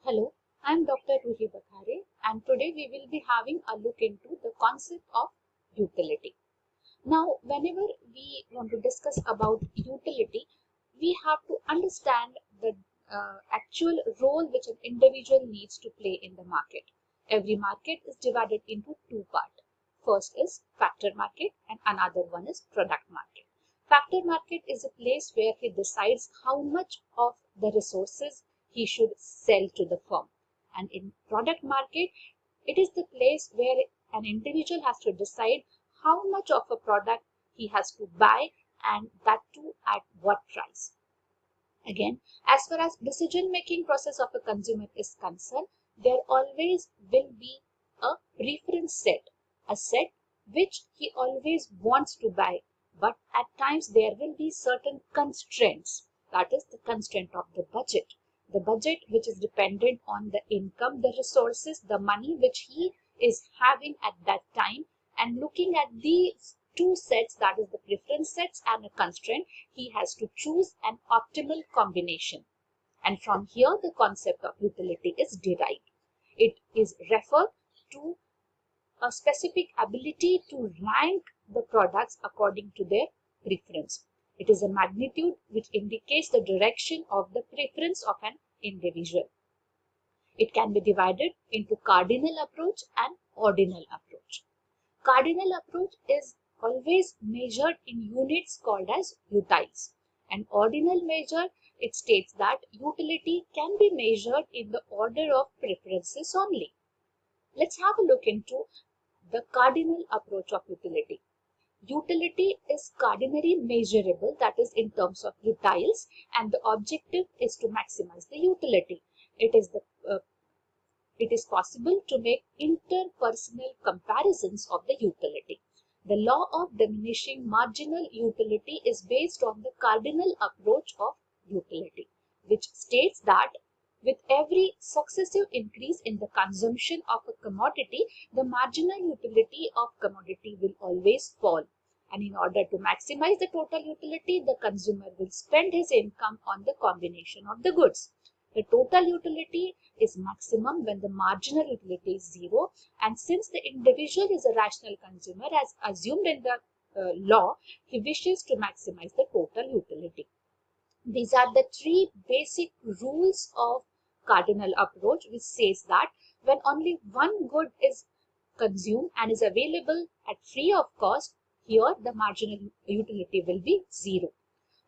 Hello, I am Dr. Ruhi Bakhare and today we will be having a look into the concept of utility. Now, whenever we want to discuss about utility, we have to understand the actual role which an individual needs to play in the market. Every market is divided into two parts. First is factor market and another one is product market. Factor market is a place where he decides how much of the resources he should sell to the firm. And in product market, it is the place where an individual has to decide how much of a product he has to buy and that too at what price. Again, as far as decision making process of a consumer is concerned, there always will be a preference set, a set which he always wants to buy, but at times there will be certain constraints. That is the constraint of the budget. The budget which is dependent on the income, the resources, the money which he is having at that time, and looking at these two sets, that is the preference sets and a constraint, he has to choose an optimal combination. And from here the concept of utility is derived. It is referred to a specific ability to rank the products according to their preference. It is a magnitude which indicates the direction of the preference of an individual. It can be divided into cardinal approach and ordinal approach. Cardinal approach is always measured in units called as utiles. And ordinal measure, it states that utility can be measured in the order of preferences only. Let's have a look into the cardinal approach of utility. Utility is cardinally measurable, that is in terms of utiles, and the objective is to maximize the utility. It is possible to make interpersonal comparisons of the utility. The law of diminishing marginal utility is based on the cardinal approach of utility, which states that with every successive increase in the consumption of a commodity, the marginal utility of commodity will always fall. And in order to maximize the total utility, the consumer will spend his income on the combination of the goods. The total utility is maximum when the marginal utility is zero, and since the individual is a rational consumer as assumed in the law, he wishes to maximize the total utility. These are the three basic rules of cardinal approach, which says that when only one good is consumed and is available at free of cost, here the marginal utility will be zero.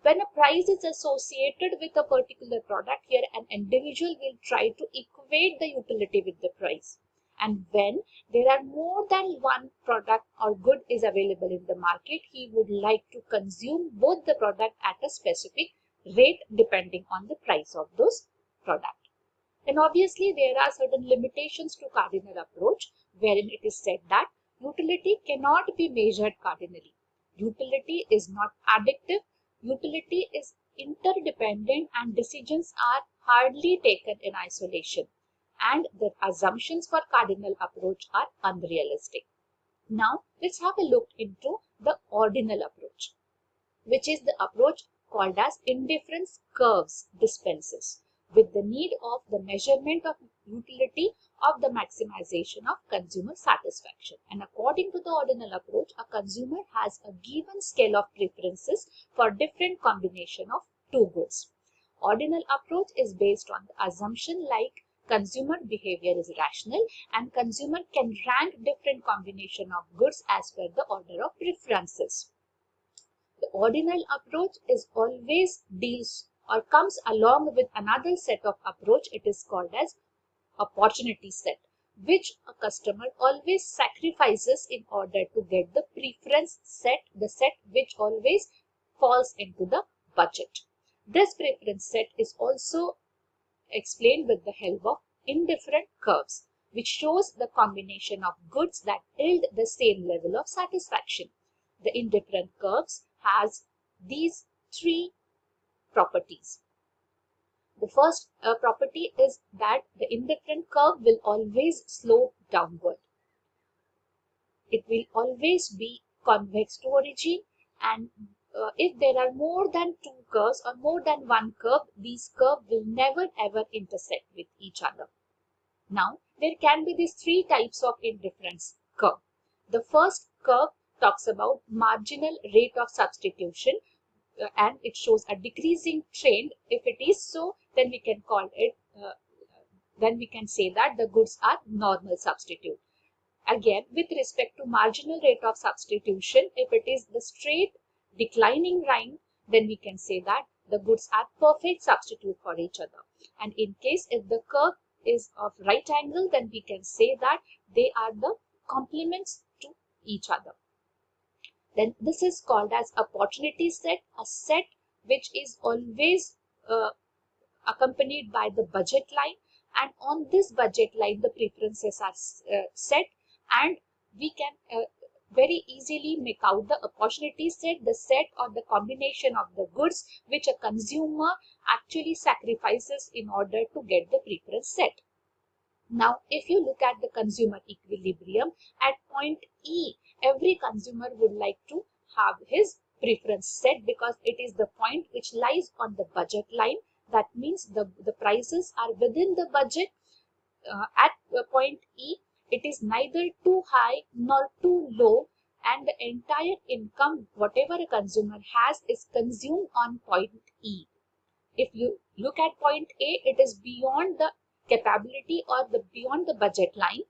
When a price is associated with a particular product, here an individual will try to equate the utility with the price. And when there are more than one product or good is available in the market, he would like to consume both the product at a specific rate depending on the price of those products. And obviously there are certain limitations to cardinal approach, wherein it is said that utility cannot be measured cardinally. Utility is not additive. Utility is interdependent and decisions are hardly taken in isolation, and the assumptions for cardinal approach are unrealistic. Now let's have a look into the ordinal approach, which is the approach called as indifference curves dispenses with the need of the measurement of utility of the maximization of consumer satisfaction. And according to the ordinal approach, a consumer has a given scale of preferences for different combination of two goods. Ordinal approach is based on the assumption like consumer behavior is rational and consumer can rank different combination of goods as per the order of preferences. The ordinal approach is always deals or comes along with another set of approach. It is called as opportunity set, which a customer always sacrifices in order to get the preference set, the set which always falls into the budget. This preference set is also explained with the help of indifferent curves, which shows the combination of goods that yield the same level of satisfaction. The indifferent curves has these three properties. The first property is that the indifferent curve will always slope downward. It will always be convex to origin, and if there are more than two curves or more than one curve, these curves will never ever intersect with each other. Now, there can be these three types of indifference curve. The first curve talks about marginal rate of substitution, and it shows a decreasing trend. If it is so, then we can call it, then we can say that the goods are normal substitute. Again, with respect to marginal rate of substitution, if it is the straight declining line, then we can say that the goods are perfect substitute for each other. And in case if the curve is of right angle, then we can say that they are the complements to each other. Then this is called as opportunity set, a set which is always accompanied by the budget line, and on this budget line the preferences are set, and we can very easily make out the opportunity set, the set or the combination of the goods which a consumer actually sacrifices in order to get the preference set. Now, if you look at the consumer equilibrium at point E, every consumer would like to have his preference set because it is the point which lies on the budget line. That means the prices are within the budget. At point E, it is neither too high nor too low, and the entire income, whatever a consumer has, is consumed on point E. If you look at point A, it is beyond the capability or beyond the budget line.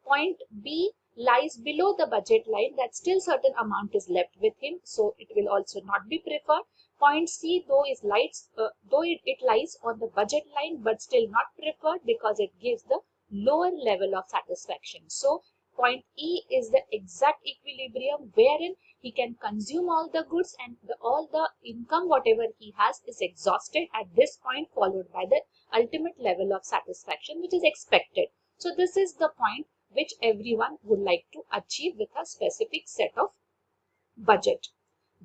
Point B lies below the budget line, that still certain amount is left with him, so it will also not be preferred. Point C, though it lies on the budget line, but still not preferred because it gives the lower level of satisfaction. So point E is the exact equilibrium wherein he can consume all the goods and all the income whatever he has is exhausted at this point, followed by the ultimate level of satisfaction which is expected. So this is the point which everyone would like to achieve with a specific set of budget.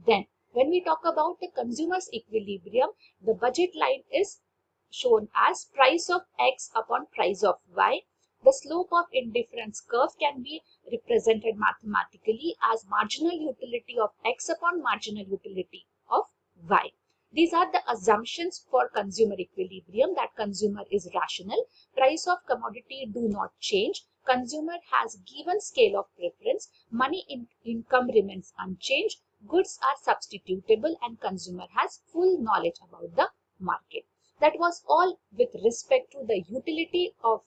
Then when we talk about the consumer's equilibrium, the budget line is shown as price of X upon price of Y. The slope of indifference curve can be represented mathematically as marginal utility of X upon marginal utility of Y. These are the assumptions for consumer equilibrium, that consumer is rational, price of commodity do not change, consumer has given scale of preference, money income remains unchanged, goods are substitutable, and consumer has full knowledge about the market. That was all with respect to the utility of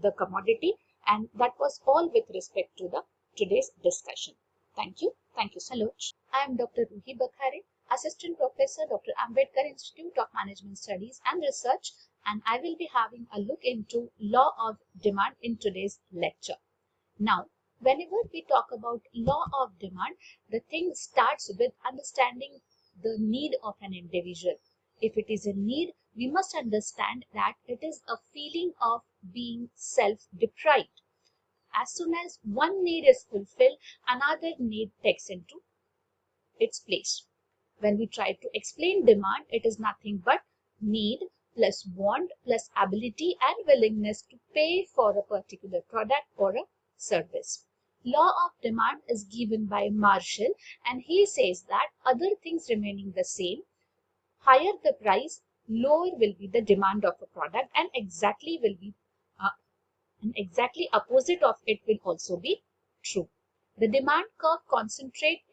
the commodity, and that was all with respect to the today's discussion. Thank you. Thank you so much. I am Dr. Ruhi Bakhare, Assistant Professor, Dr. Ambedkar Institute of Management Studies and Research, and I will be having a look into law of demand in today's lecture. Now, whenever we talk about law of demand, the thing starts with understanding the need of an individual. If it is a need, we must understand that it is a feeling of being self-deprived. As soon as one need is fulfilled, another need takes into its place. When we try to explain demand, it is nothing but need plus want plus ability and willingness to pay for a particular product or a service. Law of demand is given by Marshall, and he says that other things remaining the same, higher the price, lower will be the demand of a product, and exactly opposite of it will also be true. The demand curve concentrates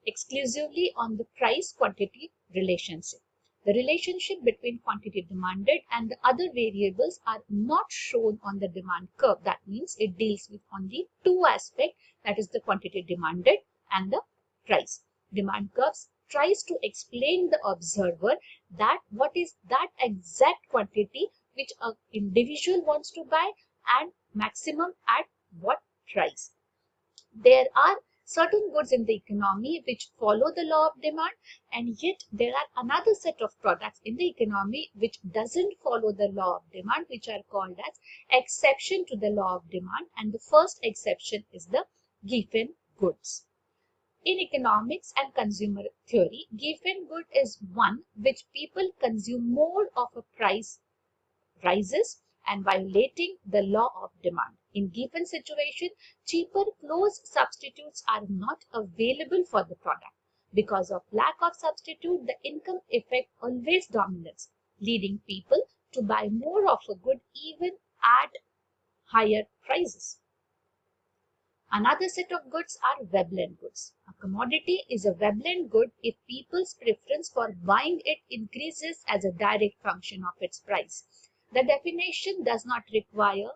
exclusively on the price-quantity relationship. The relationship between quantity demanded and the other variables are not shown on the demand curve. That means it deals with only two aspects, that is the quantity demanded and the price. Demand curves tries to explain the observer that what is that exact quantity which an individual wants to buy and maximum at what price. There are certain goods in the economy which follow the law of demand, and yet there are another set of products in the economy which doesn't follow the law of demand, which are called as exception to the law of demand, and the first exception is the given goods. In economics and consumer theory, given good is one which people consume more of a price rises and violating the law of demand. In given situation, cheaper close substitutes are not available for the product. Because of lack of substitute, the income effect always dominates, leading people to buy more of a good even at higher prices. Another set of goods are Veblen goods. A commodity is a Veblen good if people's preference for buying it increases as a direct function of its price. The definition does not require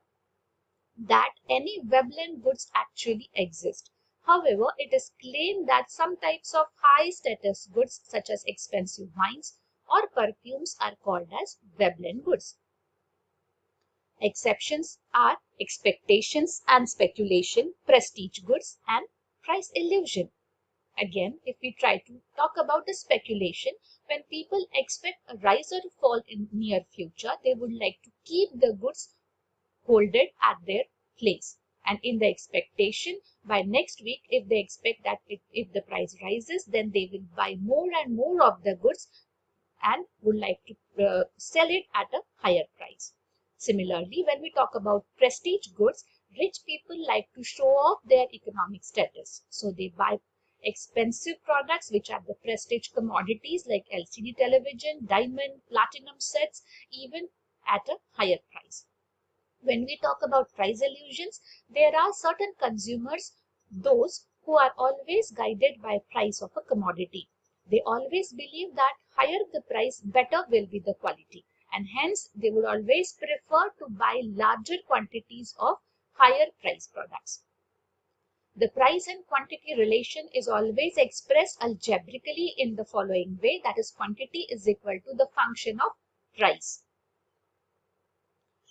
that any Veblen goods actually exist. However, it is claimed that some types of high status goods such as expensive wines or perfumes are called as Veblen goods. Exceptions are expectations and speculation, prestige goods, and price illusion. Again, if we try to talk about the speculation, when people expect a rise or fall in near future, they would like to keep the goods holded at their place. And in the expectation, by next week, if they expect that if the price rises, then they will buy more and more of the goods and would like to sell it at a higher price. Similarly, when we talk about prestige goods, rich people like to show off their economic status. So they buy expensive products which are the prestige commodities like LCD television, diamond, platinum sets, even at a higher price. When we talk about price illusions, there are certain consumers, those who are always guided by price of a commodity. They always believe that higher the price, better will be the quality, and hence they would always prefer to buy larger quantities of higher price products. The price and quantity relation is always expressed algebraically in the following way, that is, quantity is equal to the function of price.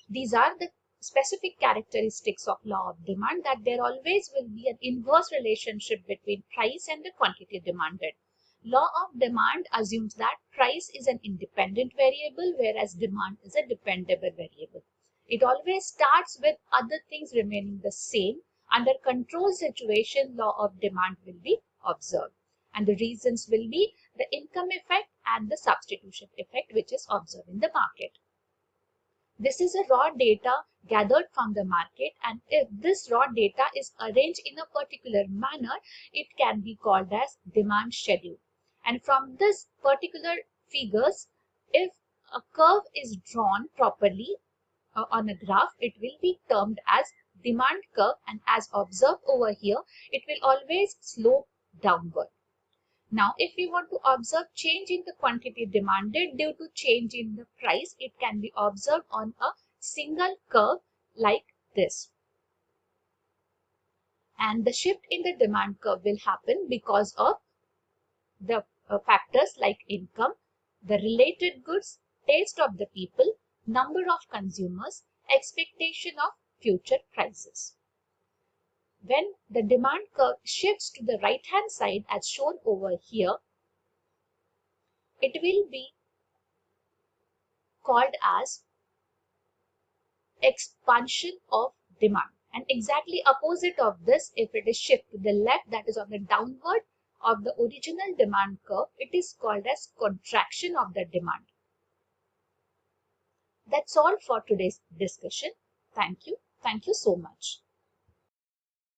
These are the specific characteristics of law of demand, that there always will be an inverse relationship between price and the quantity demanded. Law of demand assumes that price is an independent variable, whereas demand is a dependable variable. It always starts with other things remaining the same. Under control situation, law of demand will be observed. And the reasons will be the income effect and the substitution effect, which is observed in the market. This is a raw data gathered from the market, and if this raw data is arranged in a particular manner, it can be called as demand schedule. And from this particular figures, if a curve is drawn properly on a graph, it will be termed as demand curve, and as observed over here, it will always slope downward. Now, if we want to observe change in the quantity demanded due to change in the price, it can be observed on a single curve like this. And the shift in the demand curve will happen because of the factors like income, the related goods, taste of the people, number of consumers, expectation of future prices. When the demand curve shifts to the right hand side as shown over here, it will be called as expansion of demand. And exactly opposite of this, if it is shift to the left, that is on the downward of the original demand curve, it is called as contraction of the demand. That's all for today's discussion. Thank you. Thank you so much.